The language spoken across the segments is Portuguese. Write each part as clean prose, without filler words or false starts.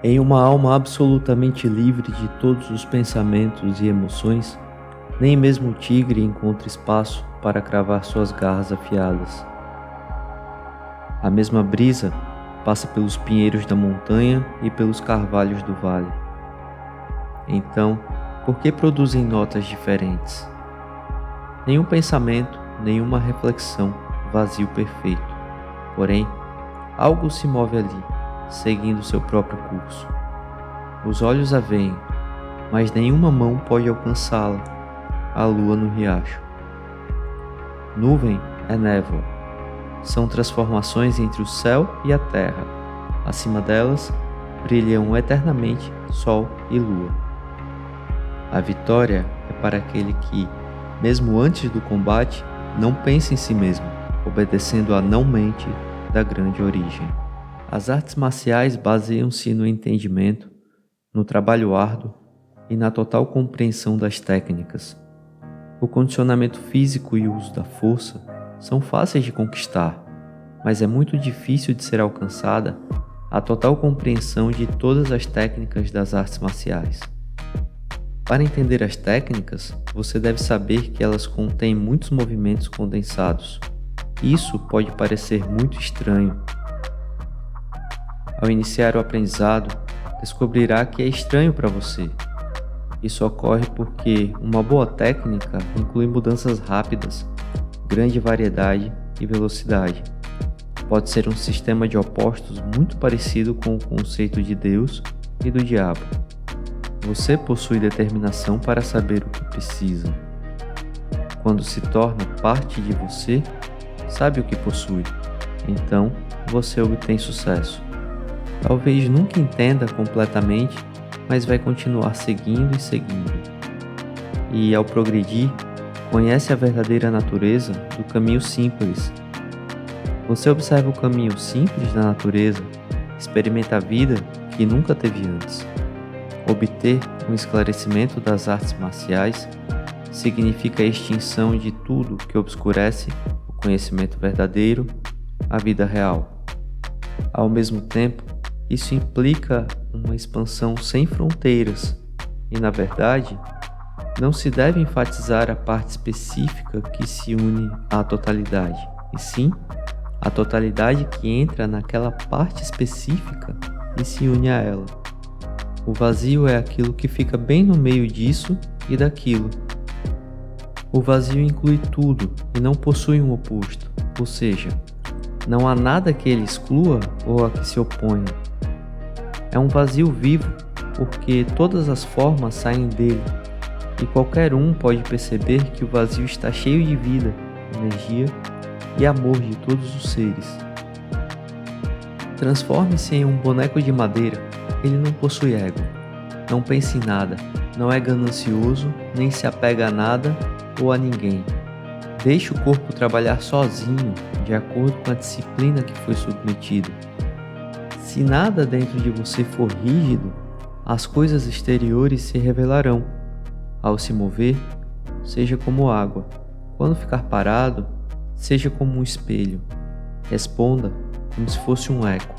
Em uma alma absolutamente livre de todos os pensamentos e emoções, nem mesmo o tigre encontra espaço para cravar suas garras afiadas. A mesma brisa passa pelos pinheiros da montanha e pelos carvalhos do vale. Então, por que produzem notas diferentes? Nenhum pensamento, nenhuma reflexão, vazio perfeito. Porém, algo se move ali, seguindo seu próprio curso. Os olhos a veem, mas nenhuma mão pode alcançá-la, a lua no riacho. Nuvem é névoa. São transformações entre o céu e a terra. Acima delas, brilham eternamente sol e lua. A vitória é para aquele que, mesmo antes do combate, não pensa em si mesmo, obedecendo à não-mente da grande origem. As artes marciais baseiam-se no entendimento, no trabalho árduo e na total compreensão das técnicas. O condicionamento físico e o uso da força são fáceis de conquistar, mas é muito difícil de ser alcançada a total compreensão de todas as técnicas das artes marciais. Para entender as técnicas, você deve saber que elas contêm muitos movimentos condensados. Isso pode parecer muito estranho. Ao iniciar o aprendizado, descobrirá que é estranho para você. Isso ocorre porque uma boa técnica inclui mudanças rápidas, grande variedade e velocidade. Pode ser um sistema de opostos muito parecido com o conceito de Deus e do diabo. Você possui determinação para saber o que precisa. Quando se torna parte de você, sabe o que possui. Então, você obtém sucesso. Talvez nunca entenda completamente, mas vai continuar seguindo e seguindo. E ao progredir, conhece a verdadeira natureza do caminho simples. Você observa o caminho simples da natureza, experimenta a vida que nunca teve antes. Obter um esclarecimento das artes marciais significa a extinção de tudo que obscurece o conhecimento verdadeiro, a vida real. Ao mesmo tempo, isso implica uma expansão sem fronteiras e, na verdade, não se deve enfatizar a parte específica que se une à totalidade, e sim a totalidade que entra naquela parte específica e se une a ela. O vazio é aquilo que fica bem no meio disso e daquilo. O vazio inclui tudo e não possui um oposto, ou seja, não há nada que ele exclua ou a que se oponha. É um vazio vivo porque todas as formas saem dele e qualquer um pode perceber que o vazio está cheio de vida, energia e amor de todos os seres. Transforme-se em um boneco de madeira. Ele não possui ego, não pensa em nada, não é ganancioso, nem se apega a nada ou a ninguém. Deixe o corpo trabalhar sozinho, de acordo com a disciplina que foi submetido. Se nada dentro de você for rígido, as coisas exteriores se revelarão. Ao se mover, seja como água. Quando ficar parado, seja como um espelho. Responda como se fosse um eco.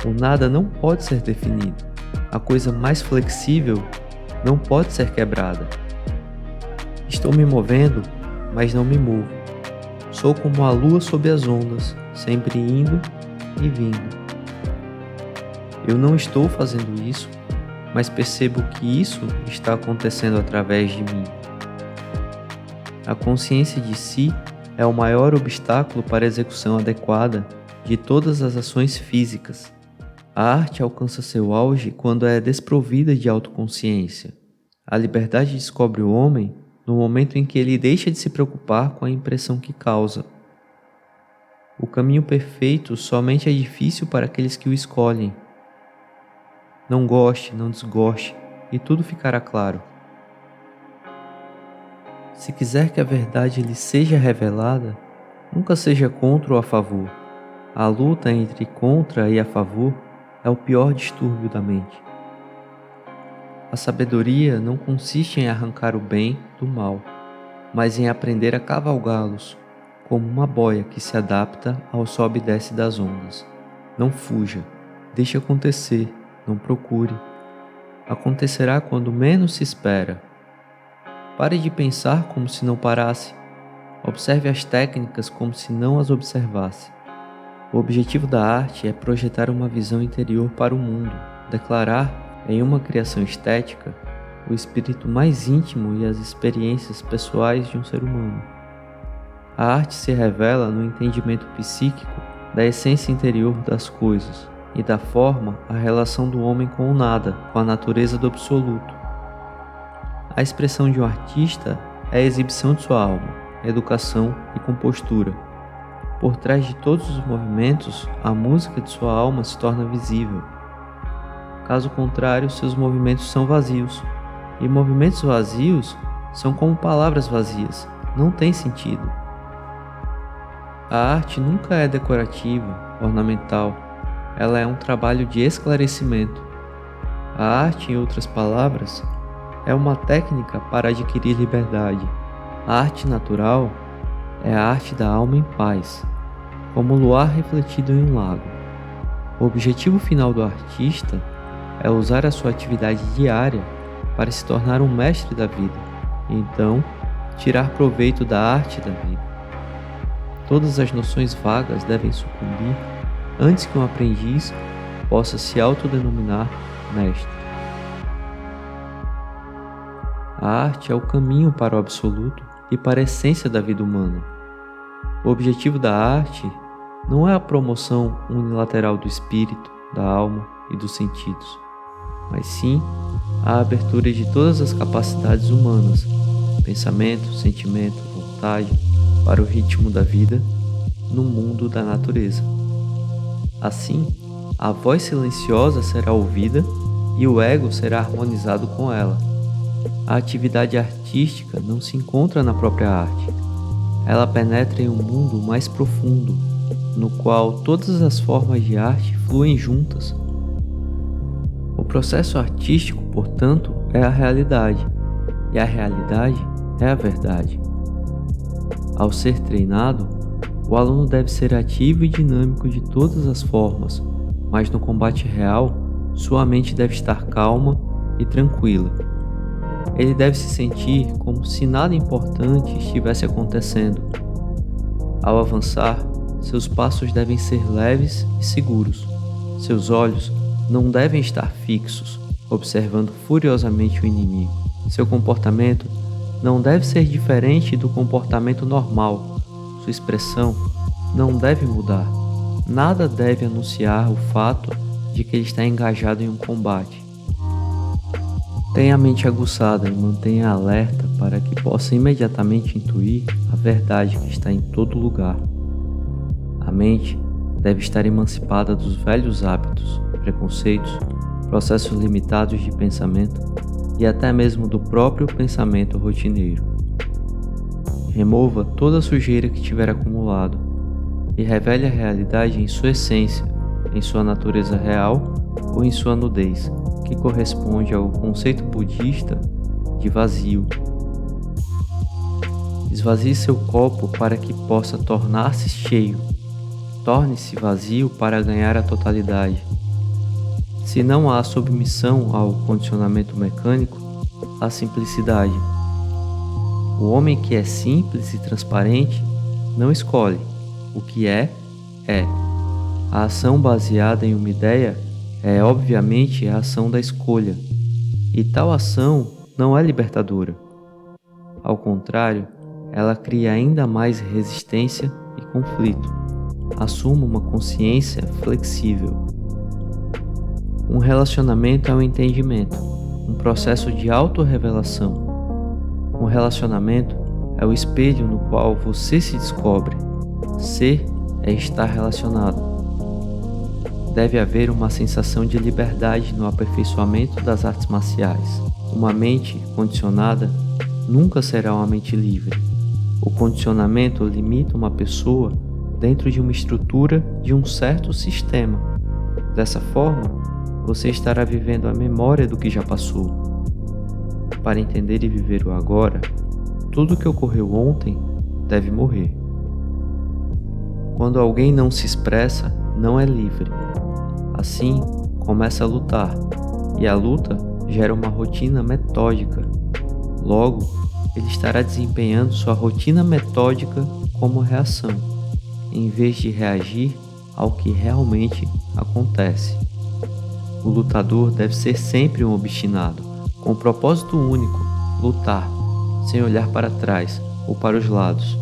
O nada não pode ser definido. A coisa mais flexível não pode ser quebrada. Estou me movendo, mas não me movo. Sou como a lua sob as ondas, sempre indo e vindo. Eu não estou fazendo isso, mas percebo que isso está acontecendo através de mim. A consciência de si é o maior obstáculo para a execução adequada de todas as ações físicas. A arte alcança seu auge quando é desprovida de autoconsciência. A liberdade descobre o homem no momento em que ele deixa de se preocupar com a impressão que causa. O caminho perfeito somente é difícil para aqueles que o escolhem. Não goste, não desgoste, e tudo ficará claro. Se quiser que a verdade lhe seja revelada, nunca seja contra ou a favor. A luta entre contra e a favor é o pior distúrbio da mente. A sabedoria não consiste em arrancar o bem do mal, mas em aprender a cavalgá-los, como uma boia que se adapta ao sobe e desce das ondas. Não fuja, Deixe acontecer, não procure. Acontecerá quando menos se espera. Pare de pensar como se não parasse. Observe as técnicas como se não as observasse. O objetivo da arte é projetar uma visão interior para o mundo, declarar, em uma criação estética, o espírito mais íntimo e as experiências pessoais de um ser humano. A arte se revela no entendimento psíquico da essência interior das coisas e da forma a relação do homem com o nada, com a natureza do absoluto. A expressão de um artista é a exibição de sua alma, educação e compostura. Por trás de todos os movimentos, a música de sua alma se torna visível. Caso contrário, seus movimentos são vazios. E movimentos vazios são como palavras vazias, não têm sentido. A arte nunca é decorativa, ornamental. Ela é um trabalho de esclarecimento. A arte, em outras palavras, é uma técnica para adquirir liberdade. A arte natural é a arte da alma em paz, como o luar refletido em um lago. O objetivo final do artista é usar a sua atividade diária para se tornar um mestre da vida e então tirar proveito da arte da vida. Todas as noções vagas devem sucumbir antes que um aprendiz possa se autodenominar mestre. A arte é o caminho para o absoluto e para a essência da vida humana. O objetivo da arte não é a promoção unilateral do espírito, da alma e dos sentidos, mas sim a abertura de todas as capacidades humanas, pensamento, sentimento, vontade, para o ritmo da vida no mundo da natureza. Assim, a voz silenciosa será ouvida e o ego será harmonizado com ela. A atividade artística não se encontra na própria arte. Ela penetra em um mundo mais profundo, no qual todas as formas de arte fluem juntas. O processo artístico, portanto, é a realidade, e a realidade é a verdade. Ao ser treinado, o aluno deve ser ativo e dinâmico de todas as formas, mas no combate real, sua mente deve estar calma e tranquila. Ele deve se sentir como se nada importante estivesse acontecendo. Ao avançar, seus passos devem ser leves e seguros. Seus olhos não devem estar fixos, observando furiosamente o inimigo. Seu comportamento não deve ser diferente do comportamento normal. Sua expressão não deve mudar. Nada deve anunciar o fato de que ele está engajado em um combate. Tenha a mente aguçada e mantenha alerta para que possa imediatamente intuir a verdade que está em todo lugar. A mente deve estar emancipada dos velhos hábitos, preconceitos, processos limitados de pensamento e até mesmo do próprio pensamento rotineiro. Remova toda a sujeira que tiver acumulado e revele a realidade em sua essência, em sua natureza real ou em sua nudez, que corresponde ao conceito budista de vazio. Esvazie seu copo para que possa tornar-se cheio. Torne-se vazio para ganhar a totalidade. Se não há submissão ao condicionamento mecânico, há simplicidade. O homem que é simples e transparente não escolhe. O que é, é. A ação baseada em uma ideia é obviamente a ação da escolha, e tal ação não é libertadora. Ao contrário, ela cria ainda mais resistência e conflito. Assuma uma consciência flexível. Um relacionamento é um entendimento, um processo de autorrevelação. Um relacionamento é o espelho no qual você se descobre. Ser é estar relacionado. Deve haver uma sensação de liberdade no aperfeiçoamento das artes marciais. Uma mente condicionada nunca será uma mente livre. O condicionamento limita uma pessoa dentro de uma estrutura de um certo sistema. Dessa forma, você estará vivendo a memória do que já passou. Para entender e viver o agora, tudo o que ocorreu ontem deve morrer. Quando alguém não se expressa, não é livre. Assim, começa a lutar, e a luta gera uma rotina metódica. Logo, ele estará desempenhando sua rotina metódica como reação, em vez de reagir ao que realmente acontece. O lutador deve ser sempre um obstinado, com um propósito único: lutar, sem olhar para trás ou para os lados.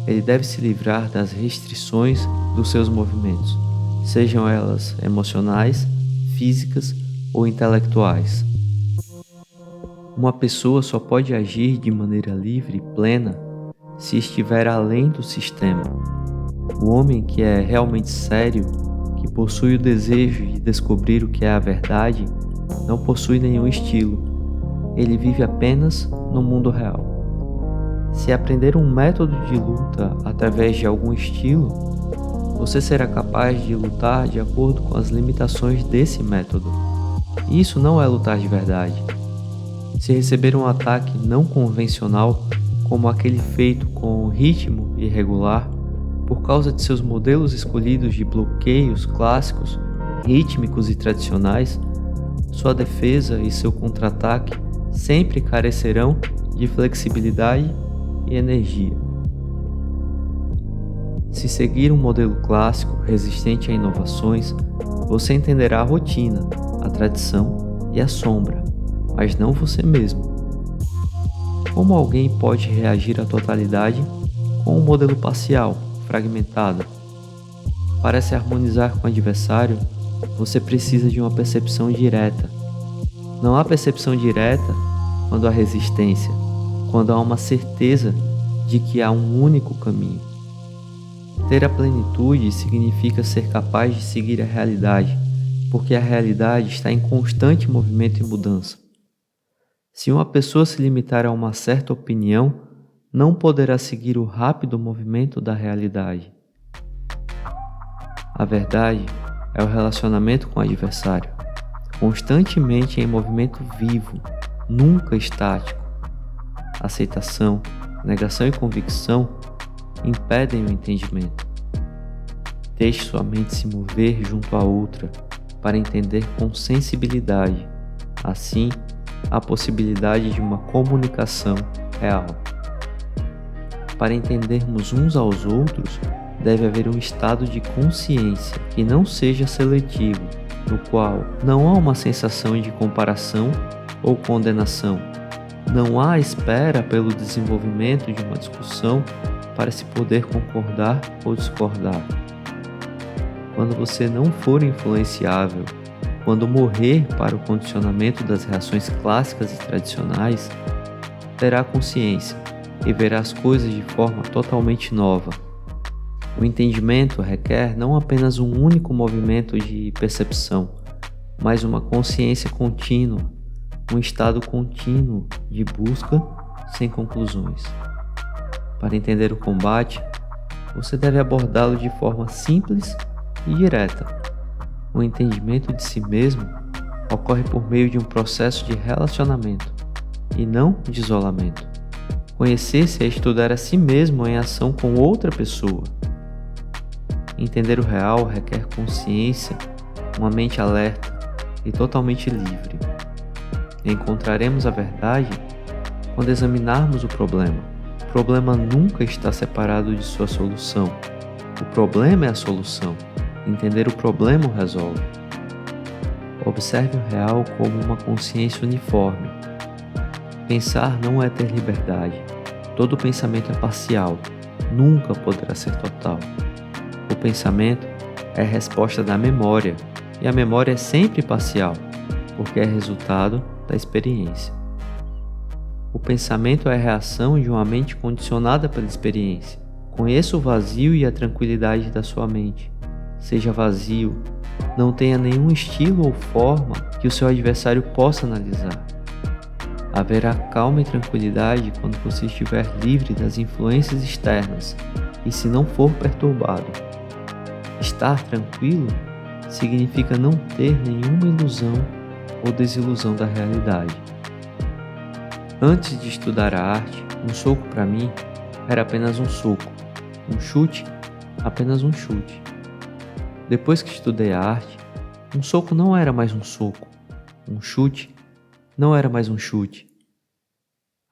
Ele deve se livrar das restrições dos seus movimentos, sejam elas emocionais, físicas ou intelectuais. Uma pessoa só pode agir de maneira livre e plena se estiver além do sistema. O homem que é realmente sério, que possui o desejo de descobrir o que é a verdade, não possui nenhum estilo. Ele vive apenas no mundo real. Se aprender um método de luta através de algum estilo, você será capaz de lutar de acordo com as limitações desse método. Isso não é lutar de verdade. Se receber um ataque não convencional, como aquele feito com ritmo irregular, por causa de seus modelos escolhidos de bloqueios clássicos, rítmicos e tradicionais, sua defesa e seu contra-ataque sempre carecerão de flexibilidade e energia. Se seguir um modelo clássico resistente a inovações, você entenderá a rotina, a tradição e a sombra, mas não você mesmo. Como alguém pode reagir à totalidade com um modelo parcial, fragmentado? Para se harmonizar com o adversário, você precisa de uma percepção direta. Não há percepção direta quando há resistência, quando há uma certeza de que há um único caminho. Ter a plenitude significa ser capaz de seguir a realidade, porque a realidade está em constante movimento e mudança. Se uma pessoa se limitar a uma certa opinião, não poderá seguir o rápido movimento da realidade. A verdade é o relacionamento com o adversário, constantemente em movimento vivo, nunca estático. Aceitação, negação e convicção impedem o entendimento. Deixe sua mente se mover junto à outra para entender com sensibilidade. Assim, há possibilidade de uma comunicação real. Para entendermos uns aos outros, deve haver um estado de consciência que não seja seletivo, no qual não há uma sensação de comparação ou condenação. Não há espera pelo desenvolvimento de uma discussão para se poder concordar ou discordar. Quando você não for influenciável, quando morrer para o condicionamento das reações clássicas e tradicionais, terá consciência e verá as coisas de forma totalmente nova. O entendimento requer não apenas um único movimento de percepção, mas uma consciência contínua, um estado contínuo de busca sem conclusões. Para entender o combate, você deve abordá-lo de forma simples e direta. O entendimento de si mesmo ocorre por meio de um processo de relacionamento e não de isolamento. Conhecer-se é estudar a si mesmo em ação com outra pessoa. Entender o real requer consciência, uma mente alerta e totalmente livre. Encontraremos a verdade quando examinarmos o problema. O problema nunca está separado de sua solução. O problema é a solução. Entender o problema o resolve. Observe o real como uma consciência uniforme. Pensar não é ter liberdade. Todo pensamento é parcial. Nunca poderá ser total. O pensamento é a resposta da memória, e a memória é sempre parcial, porque é resultado da experiência. O pensamento é a reação de uma mente condicionada pela experiência. Conheça o vazio e a tranquilidade da sua mente. Seja vazio, não tenha nenhum estilo ou forma que o seu adversário possa analisar. Haverá calma e tranquilidade quando você estiver livre das influências externas e se não for perturbado. Estar tranquilo significa não ter nenhuma ilusão ou desilusão da realidade. Antes de estudar a arte, um soco para mim era apenas um soco, um chute, apenas um chute. Depois que estudei a arte, Um soco não era mais um soco. Um chute não era mais um chute.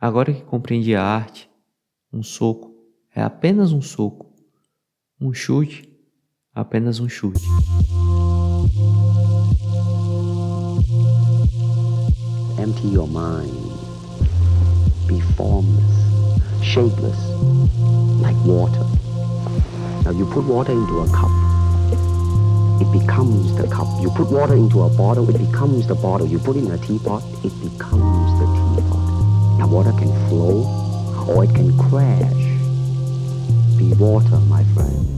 Agora que compreendi a arte, um soco é apenas um soco. Um chute, apenas um chute. Empty your mind. Be formless, shapeless, like water. Now you put water into a cup, it becomes the cup. You put water into a bottle, it becomes the bottle. You put it in a teapot, it becomes the teapot. Now water can flow or it can crash. Be water, my friend.